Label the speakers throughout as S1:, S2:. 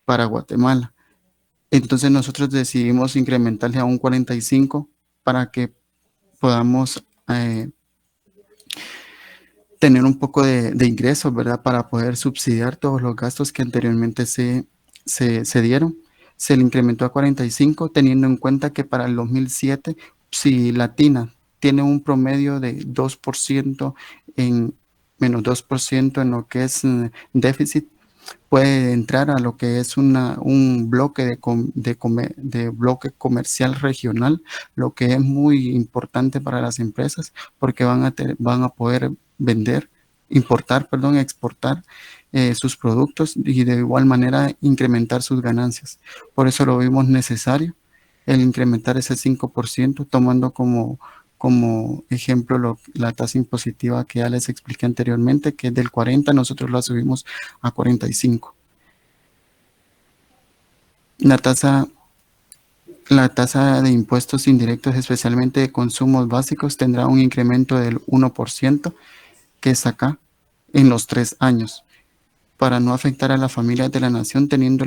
S1: para Guatemala. Entonces nosotros decidimos incrementarle a un 45 para que podamos tener un poco de ingresos, ¿verdad? Para poder subsidiar todos los gastos que anteriormente se dieron. Se le incrementó a 45, teniendo en cuenta que para el 2007, si Latina tiene un promedio de 2% en menos 2% en lo que es déficit, puede entrar a lo que es un bloque de bloque comercial regional, lo que es muy importante para las empresas porque van a poder vender, importar, perdón, exportar sus productos y de igual manera incrementar sus ganancias. Por eso lo vimos necesario el incrementar ese 5%, tomando como ejemplo la tasa impositiva que ya les expliqué anteriormente, que es del 40, nosotros la subimos a 45. La tasa, la tasa de impuestos indirectos, especialmente de consumos básicos, tendrá un incremento del 1%, que es acá, en los 3 años, para no afectar a las familias de la nación teniendo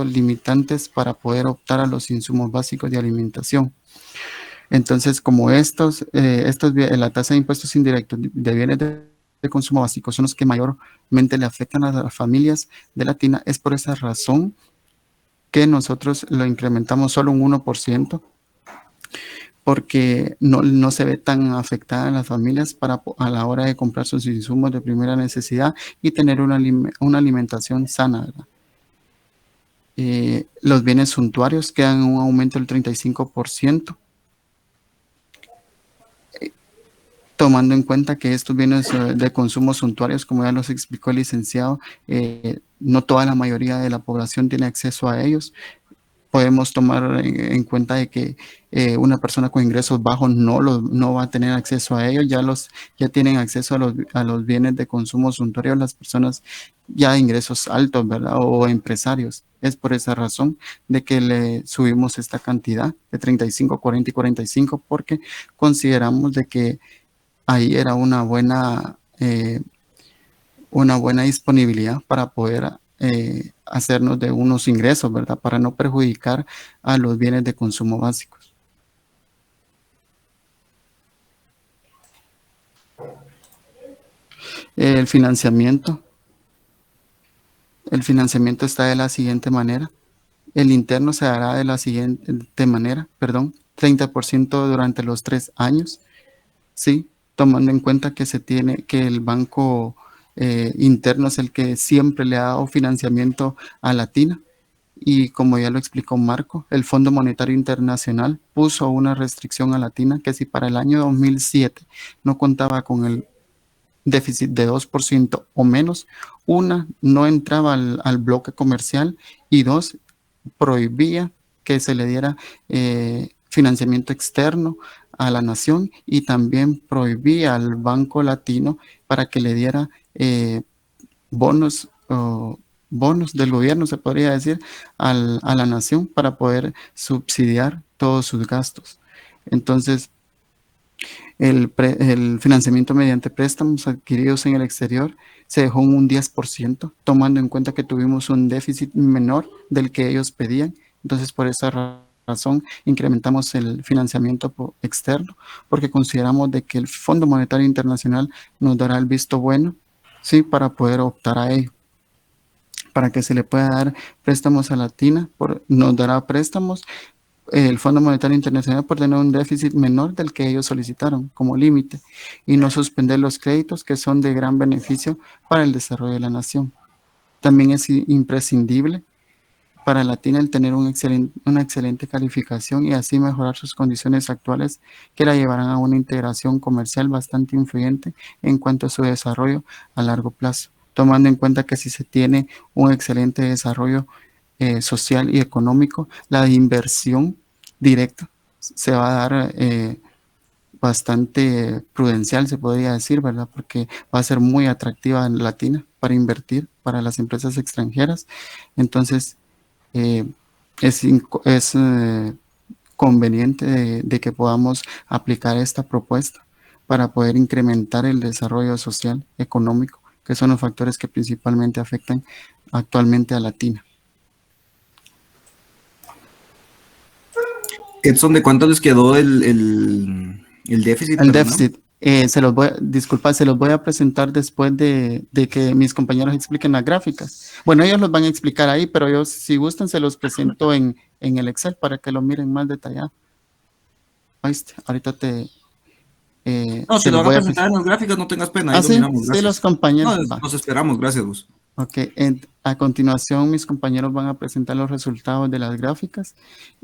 S1: limitantes para poder optar a los insumos básicos de alimentación. Entonces, como la tasa de impuestos indirectos de bienes de consumo básicos son los que mayormente le afectan a las familias de Latina, es por esa razón que nosotros lo incrementamos solo un 1%, porque no se ve tan afectada a las familias a la hora de comprar sus insumos de primera necesidad y tener una alimentación sana, ¿verdad? Los bienes suntuarios quedan en un aumento del 35%, tomando en cuenta que estos bienes de consumo suntuarios, como ya los explicó el licenciado, no toda la mayoría de la población tiene acceso a ellos. Podemos tomar en cuenta de que una persona con ingresos bajos no va a tener acceso a ellos, ya tienen acceso a los bienes de consumo suntuario las personas ya de ingresos altos, ¿verdad? O empresarios. Es por esa razón de que le subimos esta cantidad de 35, 40 y 45, porque consideramos de que ahí era una buena disponibilidad para poder hacernos de unos ingresos, ¿verdad? Para no perjudicar a los bienes de consumo básicos. El financiamiento. El financiamiento está de la siguiente manera. El interno se hará de la siguiente manera, perdón, 30% durante los 3 años, ¿sí? Tomando en cuenta que que el banco interno es el que siempre le ha dado financiamiento a Latina. Y como ya lo explicó Marco, el Fondo Monetario Internacional puso una restricción a Latina que si para el año 2007 no contaba con el déficit de 2% o menos, no entraba al bloque comercial y dos, prohibía que se le diera financiamiento externo a la nación y también prohibía al Banco Latino para que le diera bonos bonos del gobierno, se podría decir, a la nación para poder subsidiar todos sus gastos. Entonces, el financiamiento mediante préstamos adquiridos en el exterior se dejó en un 10%, tomando en cuenta que tuvimos un déficit menor del que ellos pedían. Entonces, por esa razón, incrementamos el financiamiento externo, porque consideramos de que el Fondo Monetario Internacional nos dará el visto bueno, sí, para poder optar a ello. Para que se le pueda dar préstamos a Latina, nos dará préstamos el Fondo Monetario Internacional por tener un déficit menor del que ellos solicitaron como límite y no suspender los créditos que son de gran beneficio para el desarrollo de la nación. También es imprescindible para Latina el tener una excelente calificación y así mejorar sus condiciones actuales que la llevarán a una integración comercial bastante influyente en cuanto a su desarrollo a largo plazo, tomando en cuenta que si se tiene un excelente desarrollo social y económico, la inversión directa se va a dar bastante prudencial, se podría decir, ¿verdad? Porque va a ser muy atractiva en Latina para invertir para las empresas extranjeras. Entonces, es conveniente de que podamos aplicar esta propuesta para poder incrementar el desarrollo social, económico, que son los factores que principalmente afectan actualmente a Latina.
S2: Edson, ¿de cuánto les quedó el déficit,
S1: El
S2: perdón?
S1: déficit, disculpa, se los voy a presentar después de que mis compañeros expliquen las gráficas. Bueno, ellos los van a explicar ahí, pero yo, si gustan, se los presento en el Excel para que lo miren más detallado. ¿Oíste? Ahorita
S2: No, si
S1: se
S2: lo
S1: los
S2: van a
S1: voy a
S2: presentar
S1: presentar.
S2: en las gráficas, no tengas pena, ahí
S1: Ah,
S2: lo
S1: sí,
S2: miramos,
S1: sí, los
S2: gracias. No,
S1: compañeros, va.
S2: nos esperamos, gracias, Gus.
S1: Ok, a continuación mis compañeros van a presentar los resultados de las gráficas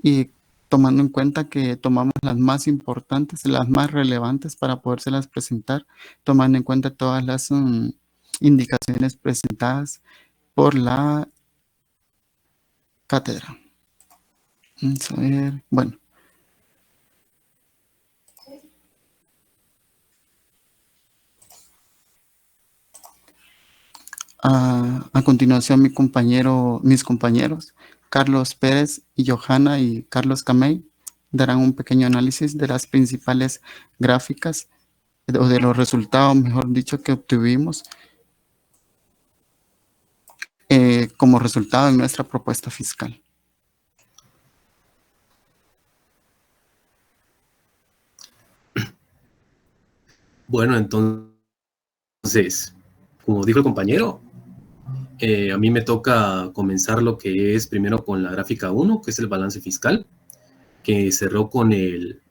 S1: y tomando en cuenta que tomamos las más importantes, las más relevantes para podérselas presentar, tomando en cuenta todas las indicaciones presentadas por la cátedra. Vamos a ver, bueno. A continuación mis compañeros, Carlos Pérez y Johanna y Carlos Camey, darán un pequeño análisis de las principales gráficas o de los resultados, mejor dicho, que obtuvimos como resultado en nuestra propuesta fiscal.
S3: Bueno, entonces, como dijo el compañero, a mí me toca comenzar lo que es primero con la gráfica 1, que es el balance fiscal, que cerró con el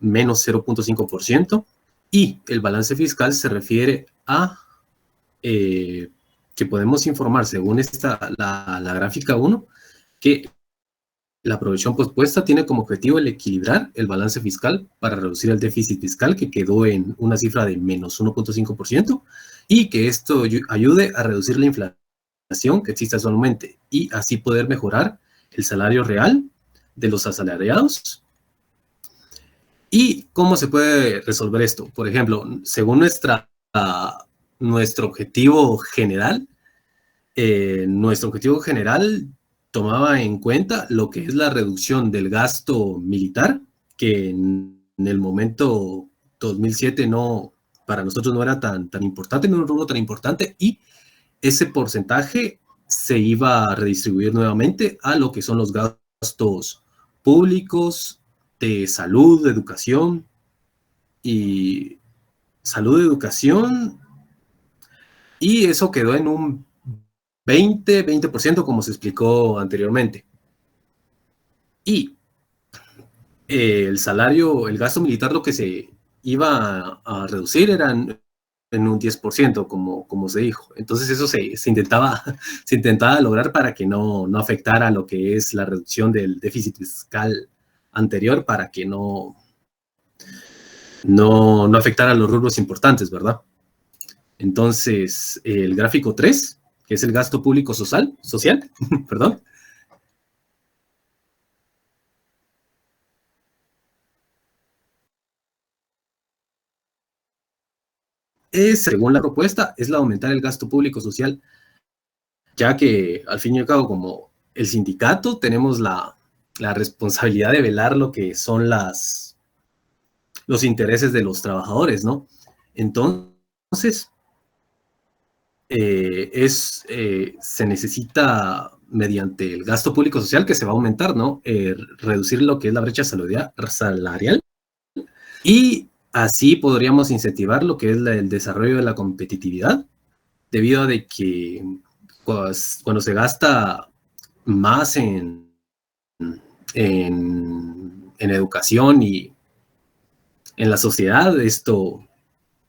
S3: menos 0.5%, y el balance fiscal se refiere a que podemos informar, según la gráfica 1, que la provisión pospuesta tiene como objetivo el equilibrar el balance fiscal para reducir el déficit fiscal, que quedó en una cifra de menos 1.5%, y que esto ayude a reducir la inflación que existe actualmente y así poder mejorar el salario real de los asalariados. ¿Y cómo se puede resolver esto? Por ejemplo, según nuestro objetivo general, tomaba en cuenta lo que es la reducción del gasto militar, que en el momento 2007 para nosotros no era tan importante, no era un rubro tan importante, y ese porcentaje se iba a redistribuir nuevamente a lo que son los gastos públicos de salud, de educación, y y eso quedó en un 20% como se explicó anteriormente. Y el gasto militar, lo que se iba a reducir eran en un 10%, como se dijo. Entonces eso se intentaba lograr para que no afectara lo que es la reducción del déficit fiscal anterior, para que no afectara a los rubros importantes, ¿verdad? Entonces, el gráfico 3, que es el gasto público social, perdón, según la propuesta, es la aumentar el gasto público social, ya que al fin y al cabo, como el sindicato, tenemos la responsabilidad de velar lo que son los intereses de los trabajadores, ¿no? Entonces, se necesita, mediante el gasto público social que se va a aumentar, ¿no? Reducir lo que es la brecha salarial, y así podríamos incentivar lo que es el desarrollo de la competitividad, debido a de que cuando se gasta más en educación y en la sociedad, esto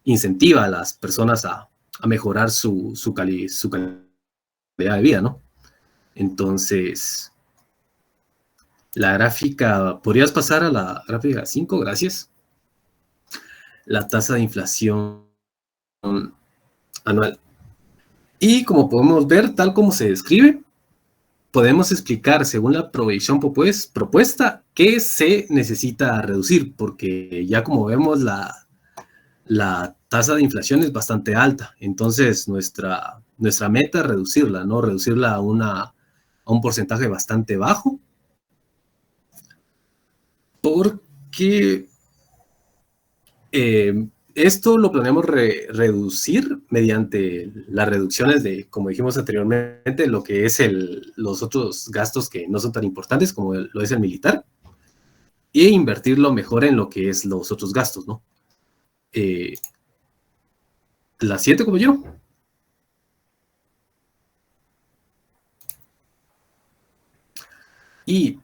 S3: incentiva a las personas a mejorar su calidad de vida, ¿no? Entonces, ¿podrías pasar a la gráfica 5? Gracias. La tasa de inflación anual. Y como podemos ver, tal como se describe, podemos explicar, según la provisión propuesta, qué se necesita reducir, porque ya como vemos, la tasa de inflación es bastante alta. Entonces, nuestra meta es reducirla, ¿no? Reducirla a un porcentaje bastante bajo, porque esto lo planeamos reducir mediante las reducciones de, como dijimos anteriormente, lo que es los otros gastos que no son tan importantes como lo es el militar, e invertirlo mejor en lo que es los otros gastos, ¿no? La siguiente, compañero. Y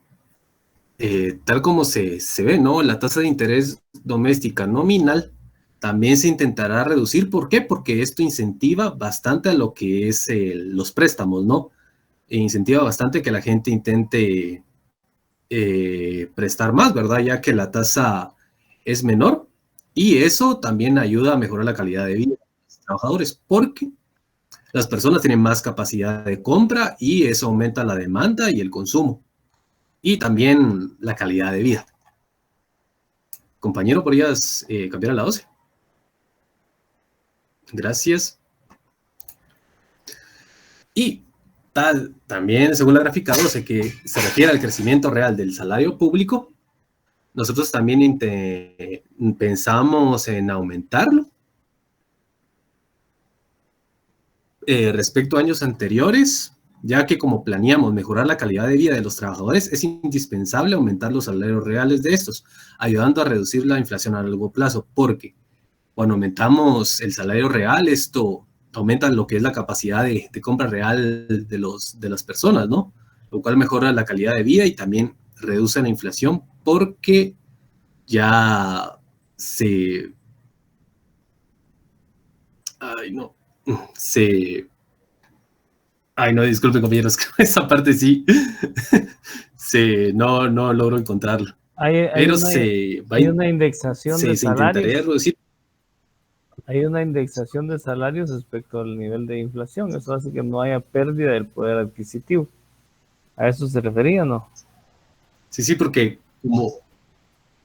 S3: tal como se ve, ¿no? La tasa de interés doméstica nominal también se intentará reducir. ¿Por qué? Porque esto incentiva bastante a lo que es los préstamos, ¿no? E incentiva bastante que la gente intente prestar más, ¿verdad? Ya que la tasa es menor y eso también ayuda a mejorar la calidad de vida de los trabajadores porque las personas tienen más capacidad de compra y eso aumenta la demanda y el consumo y también la calidad de vida. Compañero, ¿podrías cambiar a la 12? Gracias. Y también, según la gráfica 12, que se refiere al crecimiento real del salario público, nosotros también pensamos en aumentarlo respecto a años anteriores, ya que como planeamos mejorar la calidad de vida de los trabajadores, es indispensable aumentar los salarios reales de estos, ayudando a reducir la inflación a largo plazo, porque cuando aumentamos el salario real, esto aumenta lo que es la capacidad de compra real de las personas, ¿no? Lo cual mejora la calidad de vida y también reduce la inflación porque ya se... Ay, no. Se... Ay, no, disculpen, compañeros, esa parte sí. No logro encontrarlo. Pero
S4: hay una indexación de
S3: se intentaría
S4: salarios.
S3: reducir.
S4: Hay una indexación de salarios respecto al nivel de inflación. Eso hace que no haya pérdida del poder adquisitivo. ¿A eso se refería o no?
S3: Sí, porque como...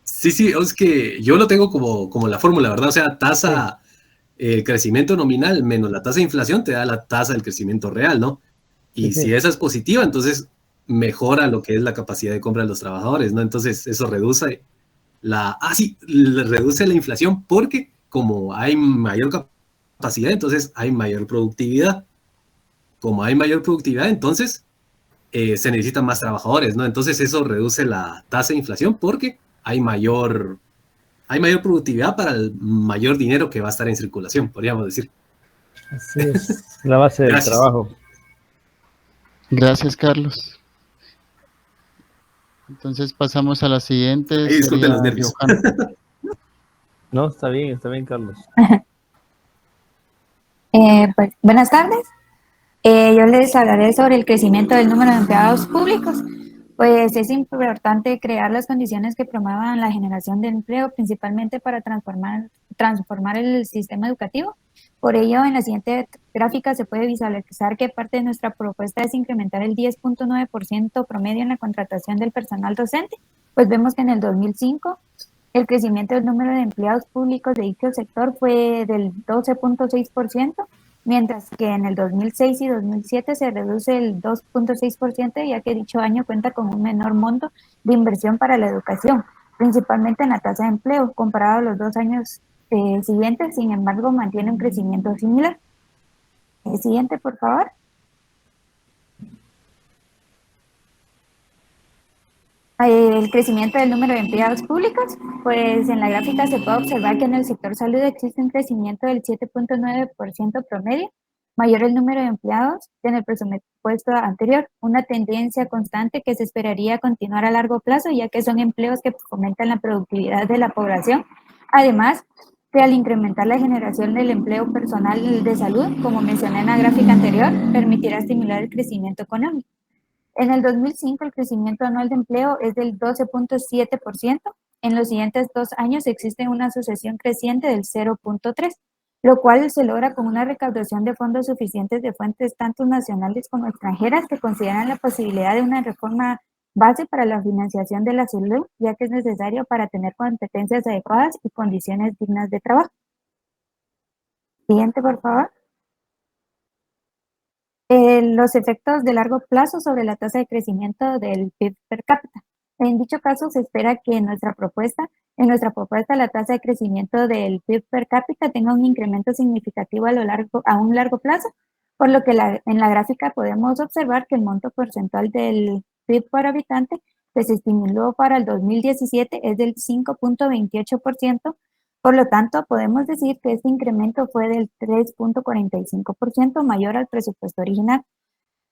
S3: Sí, es que yo lo tengo como la fórmula, ¿verdad? O sea, tasa crecimiento nominal menos la tasa de inflación te da la tasa del crecimiento real, ¿no? Y
S4: Sí.
S3: si esa es positiva, entonces mejora lo que es la capacidad de compra de los trabajadores, ¿no? Entonces eso reduce reduce la inflación porque como hay mayor capacidad, entonces hay mayor productividad. Como hay mayor productividad, entonces se necesitan más trabajadores, ¿no? Entonces eso reduce la tasa de inflación porque hay mayor productividad para el mayor dinero que va a estar en circulación, podríamos decir.
S4: Así es, la base del
S3: Gracias.
S4: trabajo.
S1: Gracias, Carlos. Entonces pasamos a la siguiente.
S3: Disculpen los nervios.
S4: No, está bien, Carlos.
S5: Pues, buenas tardes. Yo les hablaré sobre el crecimiento del número de empleados públicos. Pues es importante crear las condiciones que promuevan la generación de empleo, principalmente para transformar el sistema educativo. Por ello, en la siguiente gráfica se puede visualizar que parte de nuestra propuesta es incrementar el 10.9% promedio en la contratación del personal docente. Pues vemos que en el 2005 el crecimiento del número de empleados públicos de dicho sector fue del 12.6%, mientras que en el 2006 y 2007 se reduce el 2.6%, ya que dicho año cuenta con un menor monto de inversión para la educación, principalmente en la tasa de empleo, comparado a los 2 años siguientes. Sin embargo, mantiene un crecimiento similar. Siguiente, por favor. El crecimiento del número de empleados públicos, pues en la gráfica se puede observar que en el sector salud existe un crecimiento del 7.9% promedio, mayor el número de empleados que en el presupuesto anterior, una tendencia constante que se esperaría continuar a largo plazo, ya que son empleos que fomentan la productividad de la población. Además, que al incrementar la generación del empleo personal de salud, como mencioné en la gráfica anterior, permitirá estimular el crecimiento económico. En el 2005, el crecimiento anual de empleo es del 12.7%. En los siguientes 2 años existe una sucesión creciente del 0.3%, lo cual se logra con una recaudación de fondos suficientes de fuentes tanto nacionales como extranjeras que consideran la posibilidad de una reforma base para la financiación de la salud, ya que es necesario para tener competencias adecuadas y condiciones dignas de trabajo. Siguiente, por favor. Los efectos de largo plazo sobre la tasa de crecimiento del PIB per cápita. En dicho caso, se espera que en nuestra propuesta la tasa de crecimiento del PIB per cápita tenga un incremento significativo a un largo plazo, por lo que en la gráfica podemos observar que el monto porcentual del PIB por habitante que se estimuló para el 2017 es del 5.28%, por lo tanto, podemos decir que este incremento fue del 3.45% mayor al presupuesto original,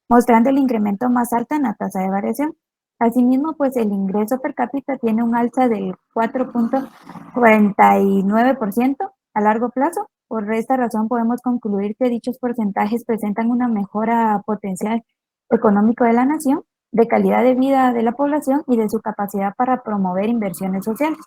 S5: mostrando el incremento más alto en la tasa de variación. Asimismo, pues el ingreso per cápita tiene un alza del 4.49% a largo plazo. Por esta razón podemos concluir que dichos porcentajes presentan una mejora potencial económico de la nación, de calidad de vida de la población y de su capacidad para promover inversiones sociales.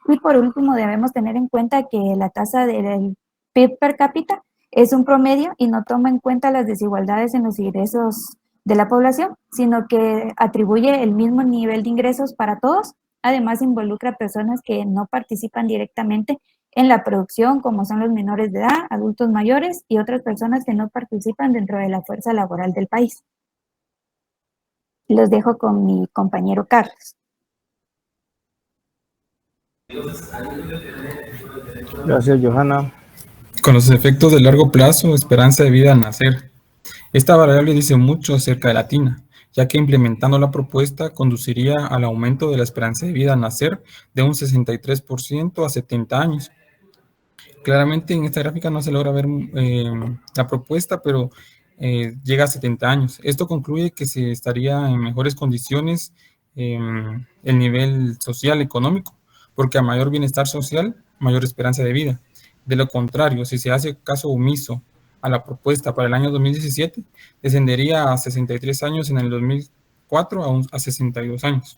S5: Y por último, debemos tener en cuenta que la tasa del PIB per cápita es un promedio y no toma en cuenta las desigualdades en los ingresos de la población, sino que atribuye el mismo nivel de ingresos para todos. Además, involucra personas que no participan directamente en la producción, como son los menores de edad, adultos mayores y otras personas que no participan dentro de la fuerza laboral del país. Los dejo con mi compañero Carlos.
S4: Gracias, Johanna.
S6: Con los efectos de largo plazo, esperanza de vida al nacer. Esta variable dice mucho acerca de la TINA, ya que implementando la propuesta conduciría al aumento de la esperanza de vida al nacer de un 63% a 70 años. Claramente en esta gráfica no se logra ver la propuesta, pero llega a 70 años. Esto concluye que se estaría en mejores condiciones el nivel social, económico, porque a mayor bienestar social, mayor esperanza de vida. De lo contrario, si se hace caso omiso a la propuesta para el año 2017, descendería a 63 años en el 2004 a 62 años.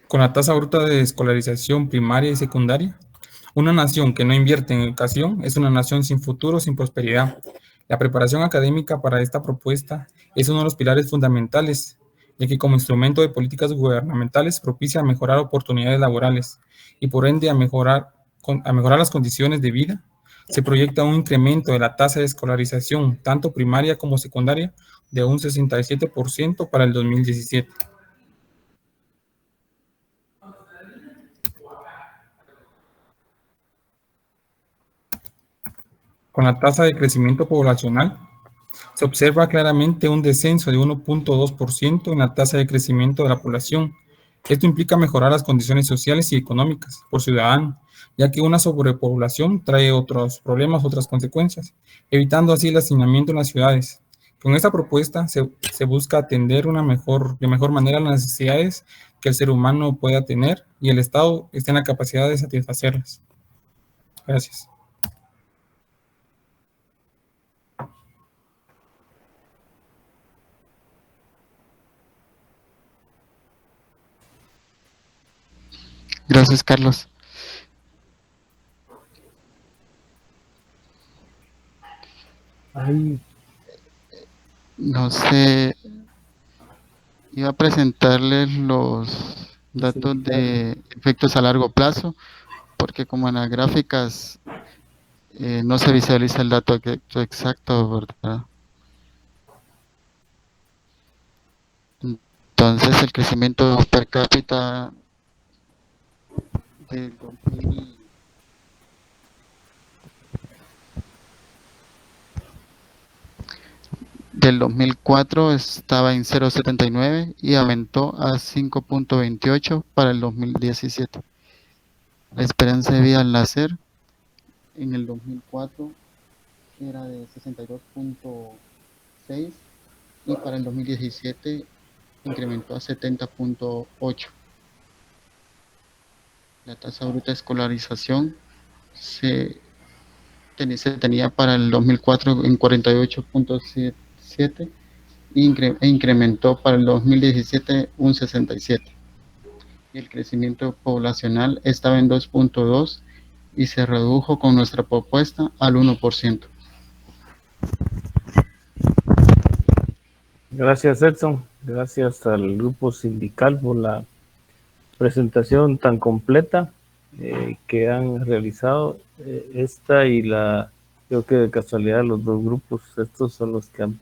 S6: Con la tasa bruta de escolarización primaria y secundaria, una nación que no invierte en educación es una nación sin futuro, sin prosperidad. La preparación académica para esta propuesta es uno de los pilares fundamentales, ya que como instrumento de políticas gubernamentales propicia mejorar oportunidades laborales y por ende a mejorar las condiciones de vida. Se proyecta un incremento de la tasa de escolarización, tanto primaria como secundaria, de un 67% para el 2017. Con la tasa de crecimiento poblacional, se observa claramente un descenso de 1.2% en la tasa de crecimiento de la población. Esto implica mejorar las condiciones sociales y económicas por ciudadano, ya que una sobrepoblación trae otros problemas, otras consecuencias, evitando así el hacinamiento en las ciudades. Con esta propuesta se busca atender de mejor manera las necesidades que el ser humano pueda tener y el Estado esté en la capacidad de satisfacerlas. Gracias.
S1: Gracias, Carlos.
S4: Ay,
S1: No sé, iba a presentarles los datos
S4: sí, claro.
S1: de efectos a largo plazo, porque como en las gráficas no se visualiza el dato exacto, ¿verdad? Entonces el crecimiento per cápita del 2000 del 2004 estaba en 0.79 y aumentó a 5.28 para el 2017. La esperanza de vida al nacer en el 2004 era de 62.6 y para el 2017 incrementó a 70.8. La tasa bruta de escolarización se tenía para el 2004 en 48.7 e incrementó para el 2017 un 67. Y el crecimiento poblacional estaba en 2.2 y se redujo con nuestra propuesta al 1%.
S4: Gracias, Edson. Gracias al grupo sindical por la presentación tan completa que han realizado. Esta y la Creo que de casualidad los dos grupos, estos son los que han,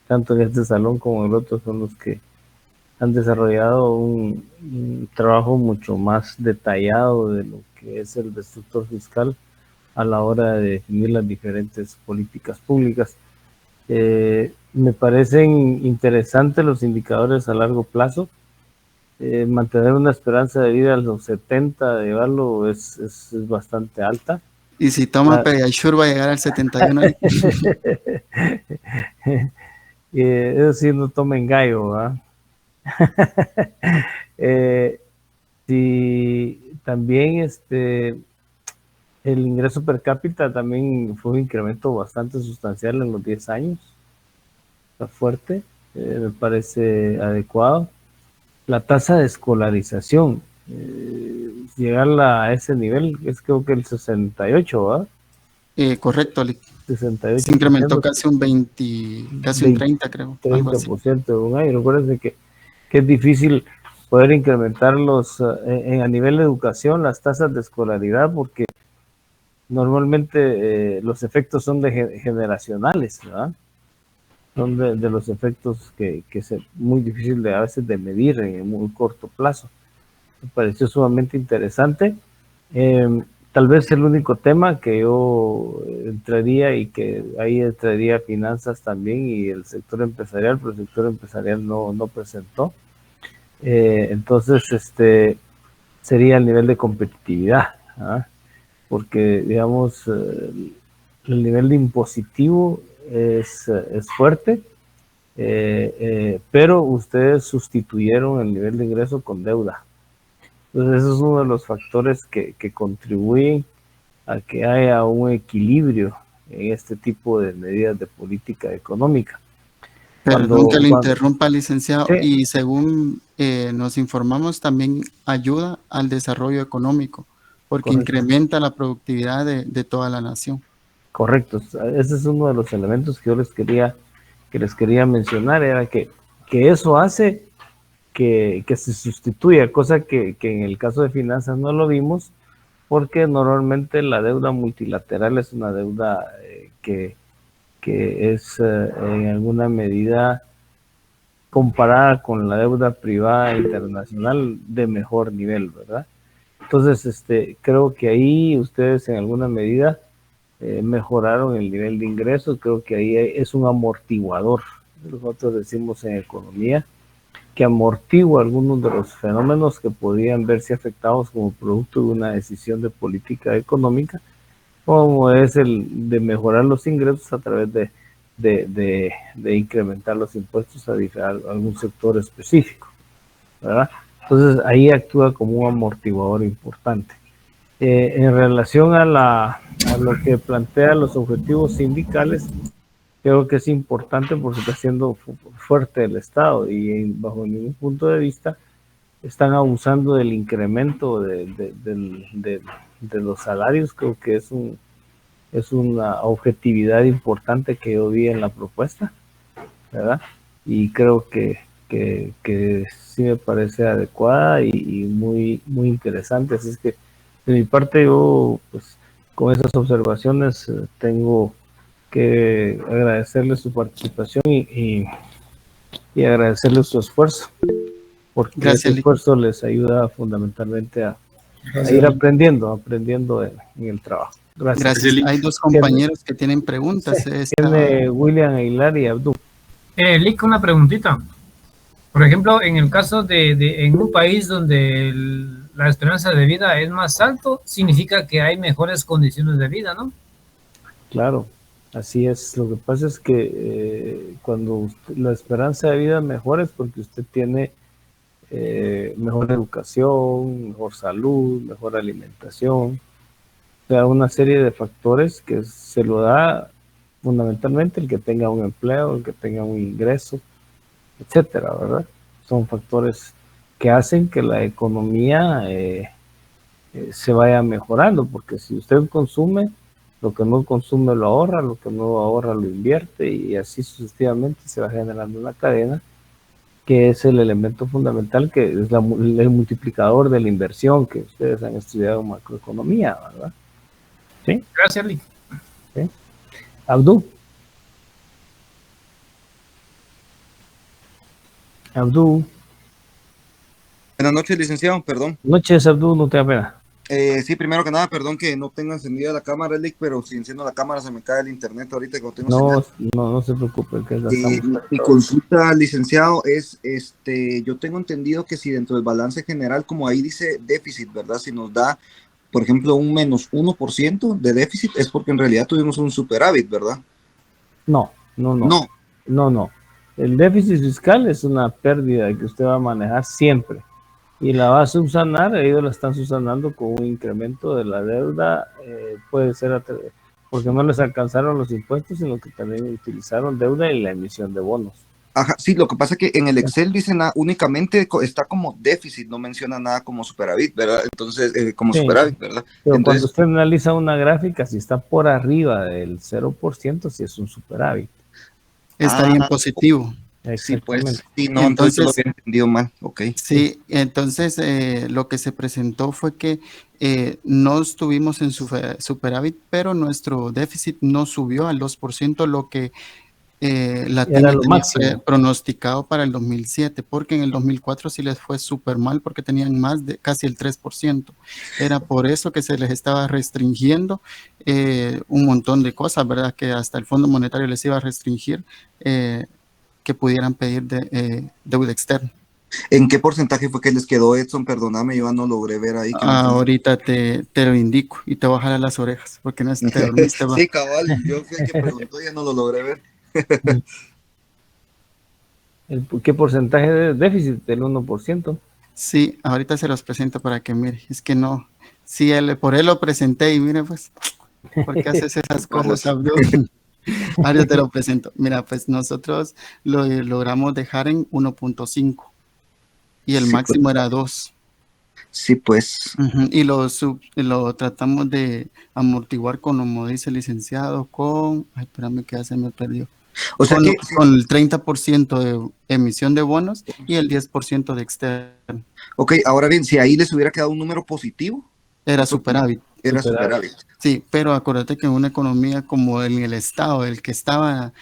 S4: tanto en este salón como en el otro, son los que han desarrollado un trabajo mucho más detallado de lo que es el destructor fiscal a la hora de definir las diferentes políticas públicas. Me parecen interesantes los indicadores a largo plazo. Mantener una esperanza de vida a los 70, llevarlo es bastante alta.
S1: Y si toma Pediasure va a llegar al 71.
S4: Eso sí, no tomen gallo, ¿verdad? Sí, también el ingreso per cápita también fue un incremento bastante sustancial en los 10 años. Está fuerte, me parece adecuado. La tasa de escolarización, llegarla a ese nivel, es creo que el 68, ¿verdad?
S1: Correcto,
S4: 68%.
S1: se incrementó casi un 20, casi un 30, creo.
S4: 30% de un año. Recuerden que es difícil poder incrementarlos a nivel de educación, las tasas de escolaridad, porque normalmente los efectos son generacionales, ¿verdad? Son de los efectos que es muy difícil a veces de medir en muy corto plazo. Me pareció sumamente interesante. Tal vez el único tema que yo entraría, y que ahí entraría finanzas también y el sector empresarial, pero el sector empresarial no presentó. Entonces, sería el nivel de competitividad, ¿ah? Porque, digamos, el nivel de impositivo es fuerte, pero ustedes sustituyeron el nivel de ingreso con deuda. Entonces, eso es uno de los factores que contribuyen a que haya un equilibrio en este tipo de medidas de política económica.
S1: Perdón que lo interrumpa, licenciado,
S4: sí.
S1: Y según nos informamos, también ayuda al desarrollo económico, porque
S4: Correcto.
S1: incrementa la productividad de toda la nación.
S4: Correcto, ese es uno de los elementos que yo les quería mencionar, era que eso hace que se sustituya, cosa que en el caso de finanzas no lo vimos, porque normalmente la deuda multilateral es una deuda que es en alguna medida comparada con la deuda privada internacional de mejor nivel, ¿verdad? Entonces, creo que ahí ustedes en alguna medida mejoraron el nivel de ingresos. Creo que ahí es un amortiguador. Nosotros decimos en economía que amortigua algunos de los fenómenos que podrían verse afectados como producto de una decisión de política económica, como es el de mejorar los ingresos a través de incrementar los impuestos a algún sector específico, ¿verdad? Entonces ahí actúa como un amortiguador importante. En relación a lo que plantea los objetivos sindicales, creo que es importante porque está siendo fuerte el Estado y bajo ningún punto de vista están abusando del incremento de los salarios. Creo que es una objetividad importante que yo vi en la propuesta, ¿verdad? Y creo que sí me parece adecuada y muy, muy interesante. Así es que de mi parte yo, pues, con esas observaciones tengo que agradecerles su participación y agradecerles su esfuerzo, porque
S1: Gracias,
S4: ese esfuerzo les ayuda fundamentalmente a ir aprendiendo en el trabajo. Gracias.
S1: Hay dos compañeros que tienen preguntas.
S4: Tiene William Aguilar y Abdú.
S7: Lick, una preguntita. Por ejemplo, en el caso en un país donde la esperanza de vida es más alto, significa que hay mejores condiciones de vida, ¿no?
S4: Claro, así es. Lo que pasa es que cuando la esperanza de vida mejora es porque usted tiene mejor educación, mejor salud, mejor alimentación, o sea, una serie de factores que se lo da fundamentalmente el que tenga un empleo, el que tenga un ingreso, etcétera, ¿verdad? Son factores que hacen que la economía se vaya mejorando, porque si usted consume, lo que no consume lo ahorra, lo que no ahorra lo invierte, y así sucesivamente se va generando una cadena que es el elemento fundamental, que es el multiplicador de la inversión, que ustedes han estudiado macroeconomía, ¿verdad? ¿Sí?
S7: Gracias, Lick.
S4: ¿Sí? Abdú. Abdú.
S8: Buenas noches, licenciado, perdón.
S4: Noches, Abdú, no te da pena.
S8: Sí, primero que nada, perdón que no tenga encendida la cámara, Elic, pero si enciendo la cámara se me cae el internet ahorita que no tengo señal.
S4: No se preocupe, que la
S8: Mi consulta, licenciado, es, yo tengo entendido que si dentro del balance general, como ahí dice déficit, ¿verdad? Si nos da, por ejemplo, un menos 1% de déficit, es porque en realidad tuvimos un superávit, ¿verdad?
S4: No. El déficit fiscal es una pérdida que usted va a manejar siempre. Y la va a subsanar, ellos la están subsanando con un incremento de la deuda, puede ser porque no les alcanzaron los impuestos, sino que también utilizaron deuda y la emisión de bonos.
S8: Ajá, sí, lo que pasa es que en el Excel dice únicamente está como déficit, no menciona nada como superávit, ¿verdad? Entonces, como superávit, ¿verdad?
S4: Pero
S8: entonces,
S4: cuando usted analiza una gráfica, si está por arriba del 0%, si es un superávit.
S1: Estaría en positivo.
S8: Sí, pues, sí, no, entonces lo había entendido mal, ok.
S1: Sí, entonces lo que se presentó fue que no estuvimos en superávit, pero nuestro déficit no subió al 2%, lo que la tenía pronosticado para el 2007, porque en el 2004 sí les fue súper mal porque tenían más de casi el 3%. Era por eso que se les estaba restringiendo un montón de cosas, ¿verdad? Que hasta el Fondo Monetario les iba a restringir que pudieran pedir deuda externa.
S8: ¿En qué porcentaje fue que les quedó, Edson? Perdóname, yo no logré ver ahí.
S1: Ahorita te lo indico y te voy a jalar las orejas porque no te dormiste.
S8: Sí, cabal, yo fui el que preguntó y ya no lo logré ver.
S4: ¿Qué porcentaje de déficit? ¿Del 1%?
S1: Sí, ahorita se los presento para que mire. Es que no, sí, por él lo presenté y mire pues, ¿por qué haces esas cosas, Abdul? Ahora te lo presento. Mira, pues nosotros lo logramos dejar en 1.5 y el máximo era 2.
S8: Sí, pues.
S1: Y lo tratamos de amortiguar con, como dice el licenciado, con... Ay, espérame que ya se me perdió. O sea con el 30% de emisión de bonos y el 10% de externo.
S8: Ok, ahora bien, si ahí les hubiera quedado un número positivo.
S1: Era superávit.
S8: Era superávit.
S1: Sí, pero acuérdate que en una economía como en el estado, el que estaba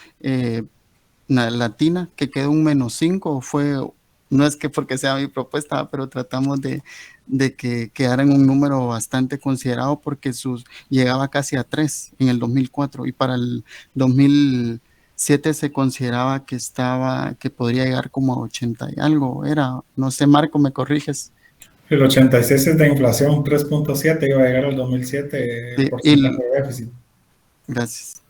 S1: latina, que quedó un -5, no es que porque sea mi propuesta, pero tratamos de que quedara en un número bastante considerado porque llegaba casi a 3 en el 2004 y para el 2007 se consideraba que podría llegar como a 80 y algo. No sé, Marco, ¿me corriges?
S6: El 86 es de inflación, 3.7 iba a llegar al 2007
S1: Sí,
S6: porcentaje de déficit.
S1: Gracias.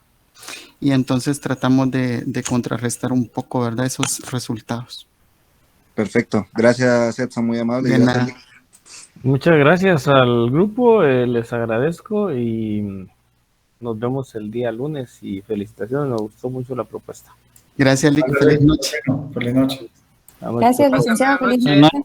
S1: Y entonces tratamos de contrarrestar un poco, ¿verdad? Esos resultados.
S8: Perfecto. Gracias, Edson, muy amable.
S1: De nada.
S4: Muchas gracias al grupo, les agradezco y nos vemos el día lunes y felicitaciones, me gustó mucho la propuesta.
S1: Gracias, Lick. Feliz noche.
S6: Feliz noche.
S5: Gracias, licenciado. Feliz noche.